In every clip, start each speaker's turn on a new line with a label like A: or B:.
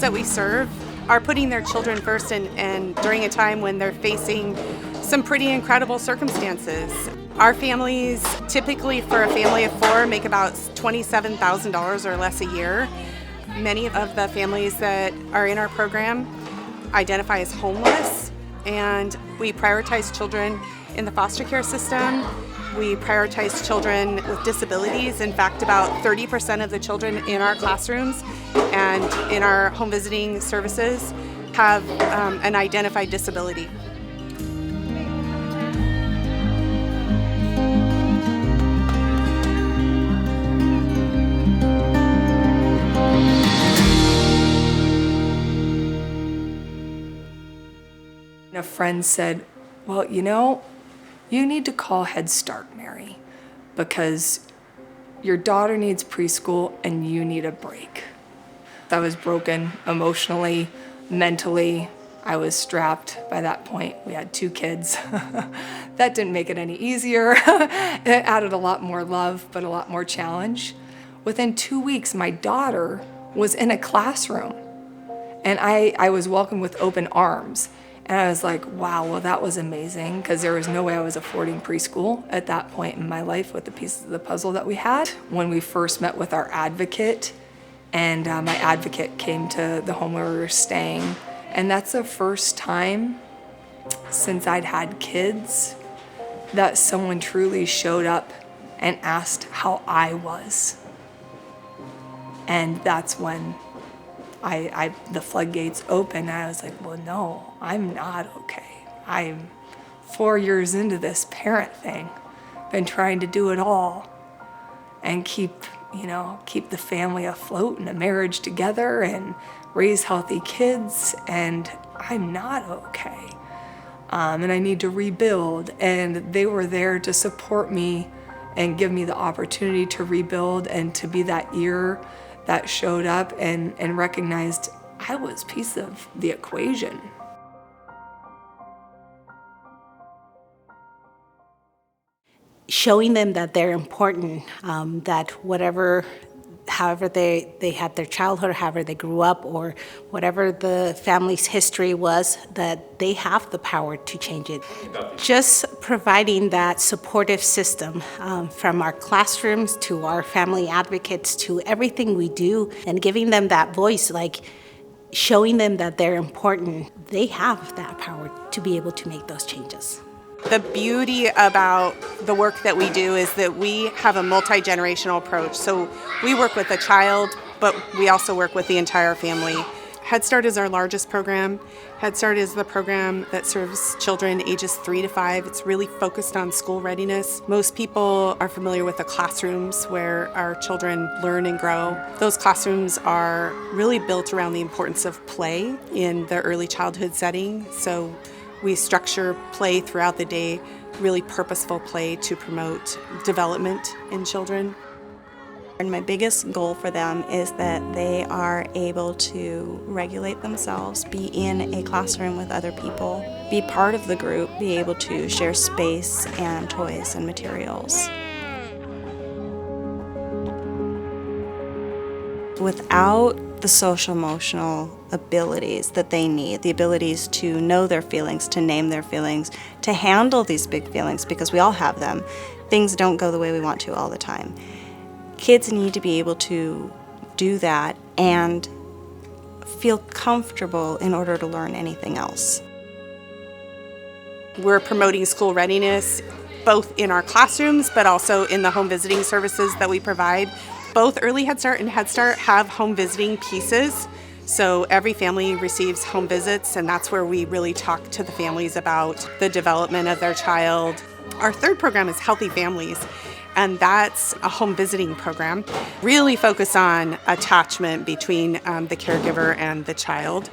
A: that we serve are putting their children first and during a time when they're facing some pretty incredible circumstances. Our families, typically for a family of 4, make about $27,000 or less a year. Many of the families that are in our program identify as homeless, and we prioritize children in the foster care system. We prioritize children with disabilities. In fact, about 30% of the children in our classrooms and in our home visiting services have an identified disability.
B: A friend said, well, you need to call Head Start, Mary, because your daughter needs preschool and you need a break. I was broken emotionally, mentally. I was strapped by that point. We had 2 kids. That didn't make it any easier. It added a lot more love, but a lot more challenge. Within 2 weeks, my daughter was in a classroom, and I was welcomed with open arms. And I was like, wow, well, that was amazing, because there was no way I was affording preschool at that point in my life with the pieces of the puzzle that we had. When we first met with our advocate, and my advocate came to the home where we were staying, and that's the first time since I'd had kids that someone truly showed up and asked how I was. And that's when the floodgates opened, and I was like, well, no, I'm not okay. I'm 4 years into this parent thing, been trying to do it all and keep the family afloat and a marriage together and raise healthy kids, and I'm not okay. And I need to rebuild, and they were there to support me and give me the opportunity to rebuild and to be that ear that showed up and recognized I was a piece of the equation.
C: Showing them that they're important, that however they had their childhood, however they grew up, or whatever the family's history was, that they have the power to change it. Just providing that supportive system from our classrooms to our family advocates to everything we do, and giving them that voice, like showing them that they're important. They have that power to be able to make those changes.
A: The beauty about the work that we do is that we have a multi-generational approach. So we work with a child, but we also work with the entire family. Head Start is our largest program. Head Start is the program that serves children ages 3 to 5. It's really focused on school readiness. Most people are familiar with the classrooms where our children learn and grow. Those classrooms are really built around the importance of play in the early childhood setting. So we structure play throughout the day, really purposeful play to promote development in children.
D: And my biggest goal for them is that they are able to regulate themselves, be in a classroom with other people, be part of the group, be able to share space and toys and materials. Without the social-emotional abilities that they need, the abilities to know their feelings, to name their feelings, to handle these big feelings, because we all have them. Things don't go the way we want to all the time. Kids need to be able to do that and feel comfortable in order to learn anything else.
A: We're promoting school readiness both in our classrooms but also in the home visiting services that we provide. Both Early Head Start and Head Start have home visiting pieces. So every family receives home visits, and that's where we really talk to the families about the development of their child. Our third program is Healthy Families, and that's a home visiting program. Really focus on attachment between the caregiver and the child.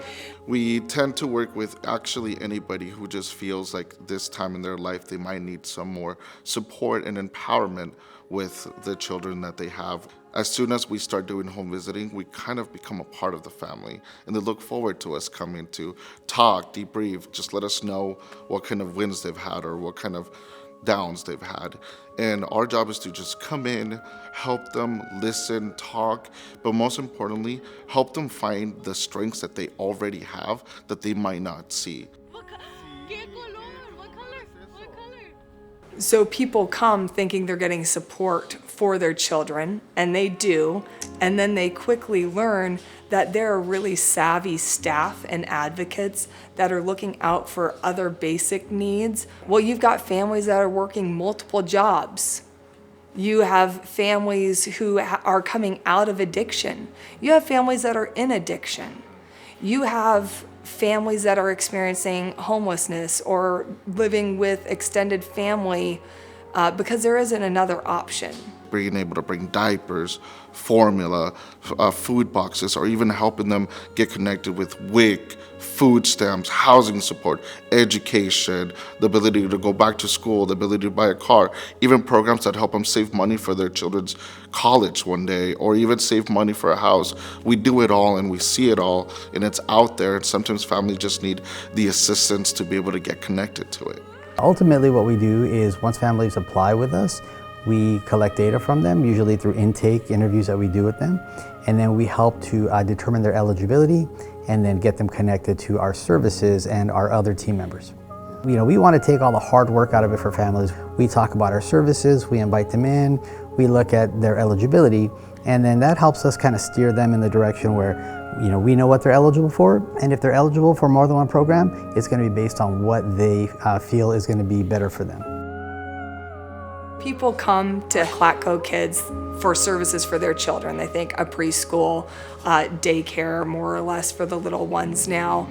E: We tend to work with actually anybody who just feels like this time in their life they might need some more support and empowerment with the children that they have. As soon as we start doing home visiting, we kind of become a part of the family, and they look forward to us coming to talk, debrief, just let us know what kind of wins they've had or what kind of downs they've had. And our job is to just come in, help them listen, talk, but most importantly, help them find the strengths that they already have that they might not see.
B: So people come thinking they're getting support for their children, and they do, and then they quickly learn that there are really savvy staff and advocates that are looking out for other basic needs. Well, you've got families that are working multiple jobs. You have families who are coming out of addiction. You have families that are in addiction. You have families that are experiencing homelessness or living with extended family because there isn't another option.
E: Being able to bring diapers, formula, food boxes, or even helping them get connected with WIC, food stamps, housing support, education, the ability to go back to school, the ability to buy a car, even programs that help them save money for their children's college one day, or even save money for a house. We do it all and we see it all, and it's out there, and sometimes families just need the assistance to be able to get connected to it.
F: Ultimately, what we do is once families apply with us, we collect data from them, usually through intake interviews that we do with them, and then we help to determine their eligibility and then get them connected to our services and our other team members. You know, we want to take all the hard work out of it for families. We talk about our services, we invite them in, we look at their eligibility, and then that helps us kind of steer them in the direction where, you know, we know what they're eligible for, and if they're eligible for more than one program, it's going to be based on what they feel is going to be better for them.
B: People come to ClackCoKids for services for their children. They think a preschool, daycare, more or less, for the little ones now.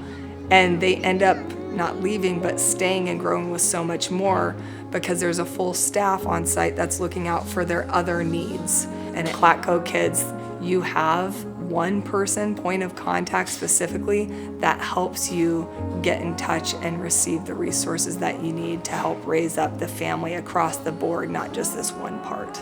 B: And they end up not leaving, but staying and growing with so much more because there's a full staff on site that's looking out for their other needs. And at ClackCoKids, you have one person point of contact specifically that helps you get in touch and receive the resources that you need to help raise up the family across the board, not just this one part.